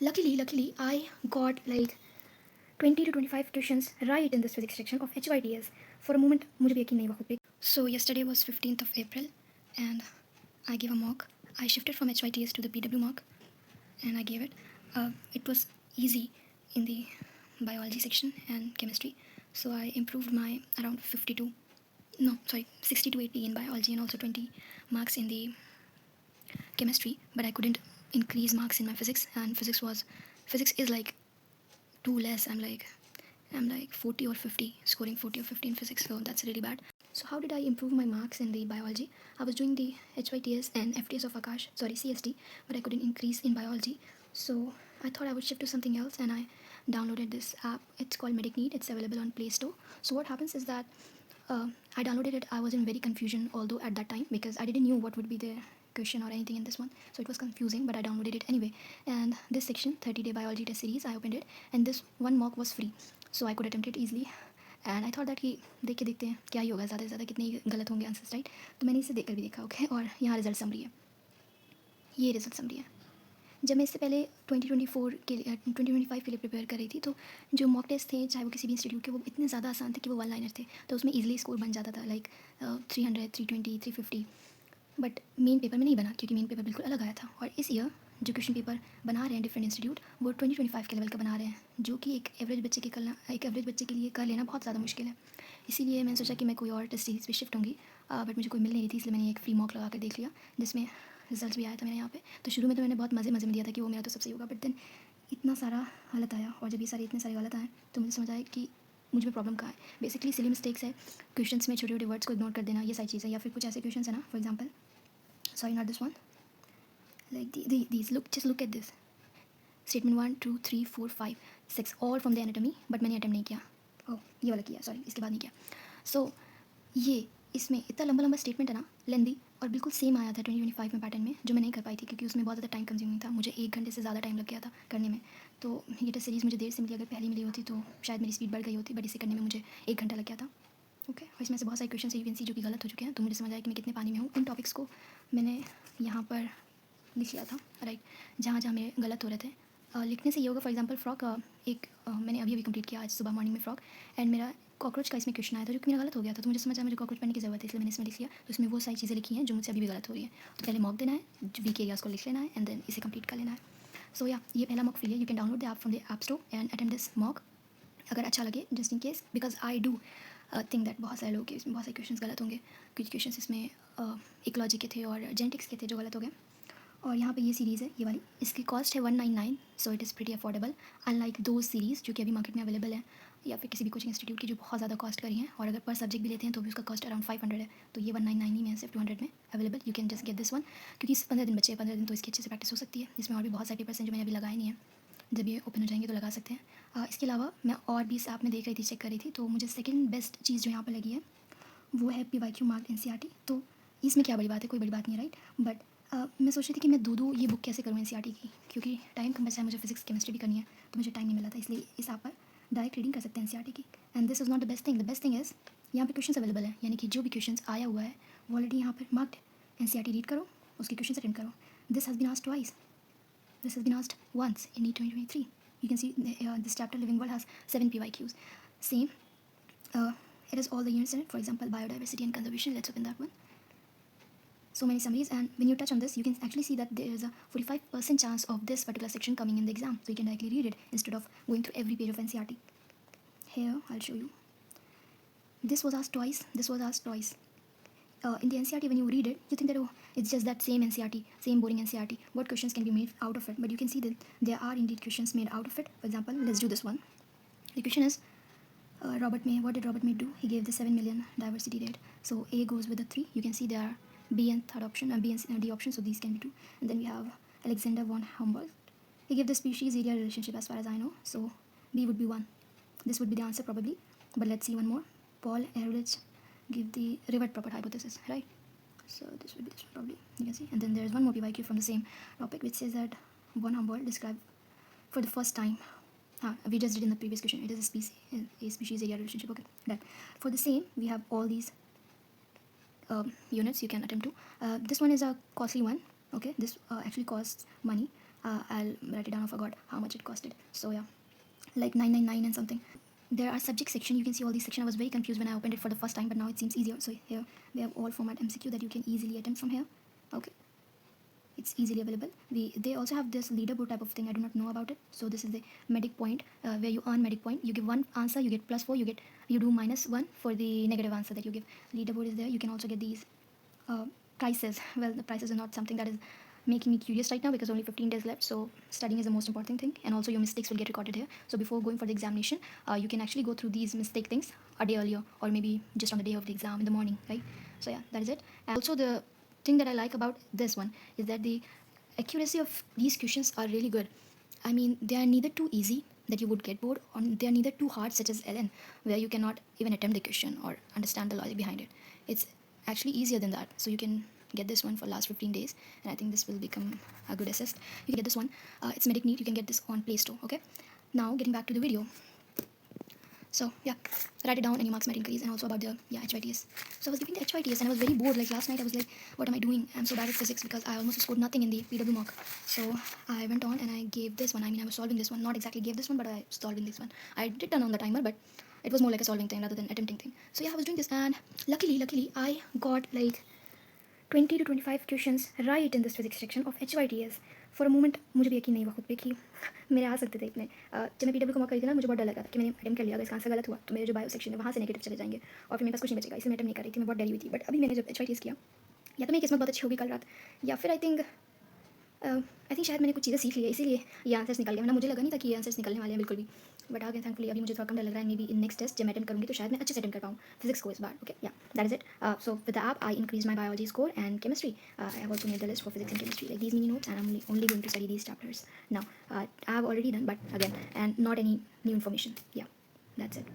Luckily, I got like 20 to 25 questions right in this physics section of HYTS. For a moment, मुझे भी यकीन नहीं हुआ खुद पे. So yesterday was 15th of April, and I gave a mock. I shifted from HYTS to the PW mock, and I gave it. It was easy in the biology section and chemistry, so I improved my around 52. No, sorry, 60 to 80 in biology and also 20 marks in the chemistry. But I couldn't increase marks in my physics, and physics is like too less. I'm like 40 or 50, scoring 40 or 50 in physics, so that's really bad. So how did I improve my marks in the biology? I was doing the HYTS and FTS of Akash, sorry CST, but I couldn't increase in biology. So I thought I would shift to something else, and I downloaded this app. It's called MedicNeat. It's available on Play Store. So what happens is that I downloaded it. I was in very confusion, although at that time, because I didn't know what would be the question or anything in this one, so it was confusing, but I downloaded it anyway. And this section, 30-day biology test series, I opened it, and this one mock was free, so I could attempt it easily. And I thought that कि देख के देखते हैं क्या ही होगा, ज़्यादा से ज़्यादा कितने ही गलत होंगे आंसर्स, राइट. तो मैंने इसे देख कर भी देखा, ओके. और यहाँ रिजल्ट समरी है, ये रिजल्ट समरी है. जब मैं इससे पहले 2024 के लिए 2025 के लिए प्रिपेयर कर रही थी, तो जो मॉक टेस्ट थे चाहे वो किसी भी इंस्टीट्यूट के, वो इतने ज़्यादा आसान थे कि वो वन लाइनर थे, तो उसमें ईजिली स्कोर बन जाता था, लाइक 300, 320, 350. बट मेन पेपर में नहीं बना, क्योंकि मेन पेपर बिल्कुल अलग आया था. और इस ईयर जो क्वेश्चन पेपर बना रहे हैं डिफरेंट इंस्टीट्यूट, वो 2025 के लेवल का बना रहे हैं, जो कि एक एवरेज बच्चे के लिए कर लेना बहुत ज़्यादा मुश्किल है. इसीलिए मैंने सोचा कि मैं कोई और टेस्ट सीरीज़ पे शिफ्ट होंगी, बट मुझे कोई मिल नहीं रही थी, इसलिए मैंने एक फ्री मॉक लगा कर देख लिया, जिसमें रिजल्ट भी आया था मेरे यहाँ पे. तो शुरू में तो मैंने बहुत मज़े में दिया था कि वो मेरा तो सब सही होगा, बट देन इतना सारा गलत आया, और जब ये सारे इतने सारे गलत आए तो मुझे समझ आया कि मुझ में प्रॉब्लम कहाँ है. बेसिकली सिली मिस्टेक्स है, क्वेश्चंस में छोटे छोटे वर्ड्स को इग्नोर कर देना, ये सारी चीज़ें. या फिर कुछ ऐसे क्वेश्चंस है ना, for example, sorry not this one, like these, look at this statement 1 2 3 4 5 6 all from the anatomy, but मैंने अटेम्प्ट नहीं किया. ओह, ये वाला किया, सॉरी, इसके बाद नहीं किया. सो ये इसमें इतना लंबा लंबा स्टेटमेंट है ना, लेंदी, और बिल्कुल सेम आया था 2025 में पैटर्न में, जो मैं नहीं कर पाई थी क्योंकि उसमें बहुत ज़्यादा टाइम कंज्यूमिंग था, मुझे 1 घंटे से ज़्यादा टाइम लग गया था करने में. तो ये टेस्ट सीरीज़ मुझे देर से मिली, अगर पहले मिली होती तो शायद मेरी स्पीड बढ़ गई होती, बट इसे करने में मुझे 1 घंटा लग गया था. ओके, और इसमें से बहुत सारे क्वेश्चन यू कैन सी जो कि गलत हो चुके हैं, तो मुझे समझ आया कि मैं कितने पानी में हूँ. उन टॉपिक्स को मैंने यहाँ पर लिख लिया था, राइट, जहाँ जहाँ मेरे गलत हो रहे थे. लिखने से ये होगा, फॉर एग्जांपल फ्रॉक, एक मैंने अभी अभी कंप्लीट किया आज सुबह मॉर्निंग में फ्रॉक, एंड मेरा कॉकरोच का इसमें क्वेश्चन आया था जो कि मेरा गलत हो गया था, तो मुझे समझ आया मुझे कॉकरोच पढ़ने की ज़रूरत है, इसलिए मैंने इसमें लिख लिया. तो इसमें वो सारी चीज़ें लिखी हैं जो मुझसे अभी भी गलत हो रही है. तो पहले मॉक देना है, जो वीक एरियाज़ को लिख लेना है, एंड देन इसे कंप्लीट कर लेना है. सो या ये पहला मॉक फ्री है, you can download the app from the app store and attempt this mock. अगर अच्छा लगे, just in case, because I do think that बहुत सारे लोग के इसमें बहुत सारे क्वेश्चन गलत होंगे. कुछ क्वेश्चन इसमें इकोलॉजी के थे और जेनेटिक्स के थे जो गलत हो गए. और यहाँ पे ये सीरीज़ है, ये वाली, इसकी कॉस्ट है 199, so it is pretty affordable, unlike दो सीरीज़ जो कि अभी मार्केट में अवेलेबल है, या फिर किसी भी कोचिंग इंस्टीट्यूट की जो बहुत ज़्यादा कॉस्ट करी है. और अगर पर सब्जेक्ट भी लेते हैं तो भी उसका कॉस्ट अराउंड 500 है. तो ये 199 ही में है, सिर्फ 200 में available. You can just get this one, क्योंकि इस 15 दिन बचे हैं, 15 दिन तो इसकी अच्छे से प्रैक्टिस हो सकती है. इसमें और भी बहुत सारे पेपर्स हैं जो मैंने अभी लगाए नहीं हैं, जब ये ओपन हो जाएंगे तो लगा सकते हैं. इसके अलावा मैं और भी इस ऐप में देख रही थी, चेक कर रही थी, तो मुझे सेकेंड बेस्ट चीज़ जो यहाँ पर लगी है वो है PYQ मार्क NCERT. तो इसमें क्या बड़ी बात है, कोई बड़ी बात नहीं है, राइट. बट मैं सोच रही थी कि मैं दो ये बुक कैसे करूँ NCERT की, क्योंकि टाइम कम बचा है, मुझे फिजिक्स केमिस्ट्री भी करनी है, तो मुझे टाइम नहीं मिला था, इसलिए इस ऐप पर डायरेक्ट रीडिंग कर सकते हैं NCERT की. And this is not the best thing. The best thing is यहाँ पे क्वेश्चन अवेलेबल है, यानी कि जो भी क्वेश्चन आया हुआ है वो ऑलरेडी यहाँ पर मार्क्ड. NCERT रीड करो, उसके क्वेश्चन अटेंड करो. This has been asked twice, this has been asked once in NEET 2023. You can see this chapter Living World has 7 PYQs. Same. It has all the units in it. For example, biodiversity and conservation. Let's open that one. So many summaries, and when you touch on this, you can actually see that there is a 45% chance of this particular section coming in the exam. So you can directly read it instead of going through every page of NCERT. Here, I'll show you. This was asked twice. This was asked twice. In the NCERT, when you read it, you think that, oh, it's just that same NCERT, same boring NCERT. What questions can be made out of it? But you can see that there are indeed questions made out of it. For example, let's do this one. The question is, Robert May, what did Robert May do? He gave the 7 million diversity rate. So A goes with the 3. You can see there are B and third option, B and D option, so these can be 2. And then we have Alexander von Humboldt. He gave the species area relationship as far as I know. So B would be 1. This would be the answer probably. But let's see one more. Paul Ehrlich give the revert proper hypothesis, right? So this would be this one probably. You can see. And then there's one more PYQ from the same topic which says that von Humboldt described for the first time. We just did in the previous question. It is a species area relationship. Okay, done. For the same, we have all these units you can attempt to. This one is a costly one. Okay, this actually costs money. I'll write it down. I forgot how much it costed. So yeah, like 999 and something. There are subject section. You can see all these section. I was very confused when I opened it for the first time, but now it seems easier. So here we have all format MCQ that you can easily attempt from here. Okay, it's easily available. They also have this leaderboard type of thing. I do not know about it. So this is the medic point, where you earn medic point. You give one answer, you get +4. You do -1 for the negative answer that you give. Leaderboard is there. You can also get these prices. Well, the prices are not something that is making me curious right now because only 15 days left. So studying is the most important thing, and also your mistakes will get recorded here. So before going for the examination, you can actually go through these mistake things a day earlier, or maybe just on the day of the exam in the morning, right? So yeah, that is it. And also the thing that I like about this one is that the accuracy of these questions are really good. I mean, they are neither too easy that you would get bored, or they are neither too hard, such as LN, where you cannot even attempt the question or understand the logic behind it. It's actually easier than that. So you can get this one for last 15 days, and I think this will become a good assist. You can get this one. It's Medic Neat. You can get this on Play Store. Okay. Now getting back to the video. So yeah, write it down and your marks might increase. And also about the HYTS. So I was giving the HYTS and I was very bored. Like last night I was like, what am I doing? I'm so bad at physics because I almost scored nothing in the PW mock. So I went on and I gave this one. I mean, I was solving this one. Not exactly gave this one, but I was solving this one. I did turn on the timer, but it was more like a solving thing rather than attempting thing. So yeah, I was doing this, and luckily I got like 20 to 25 questions right in this physics section of HYTS. For a moment मुझे भी यकीन नहीं हुआ खुद पे कि मेरे आ सकते थे इतने. जब मैं PW को मौका करी थी ना, मुझे बहुत डर लगा था कि मैंने अटेम्प्ट कर लिया, अगर इसका आंसर गलत हुआ तो मेरे जो बायो सेक्शन है वहाँ से नेगेटिव चले जाएंगे और फिर मेरे पास कुछ नहीं बचेगा. इसलिए मैं अटेम्प्ट नहीं कर रही थी, मैं बहुत डरी हुई थी. बट अभी मैंने जब HYTS किया, या तो मेरी किस्मत बहुत अच्छी होगी कल रात, या फिर आई थिंक शायद मैंने कुछ चीज़ें सीख ली है, इसीलिए ये आंसर्स निकल गए. वरना मुझे लगा नहीं था कि ये आंसर्स निकलने वाले हैं बिल्कुल भी. बट आगे थैंकफुली अभी मुझे थोड़ा कम डर लग रहा है. Maybe in next test जब मैं अटेम्प्ट करूँगी तो शायद मैं अच्छे से अटेम्प्ट कर पाऊँ फिजिक्स को इस बार. ओके, या that is it. So with the app I increase my biology score and chemistry. I have also made the list for physics and chemistry, like these mini notes, and I'm only going to study these chapters now. I have already done, but again, and not any new information. Yeah, that's it.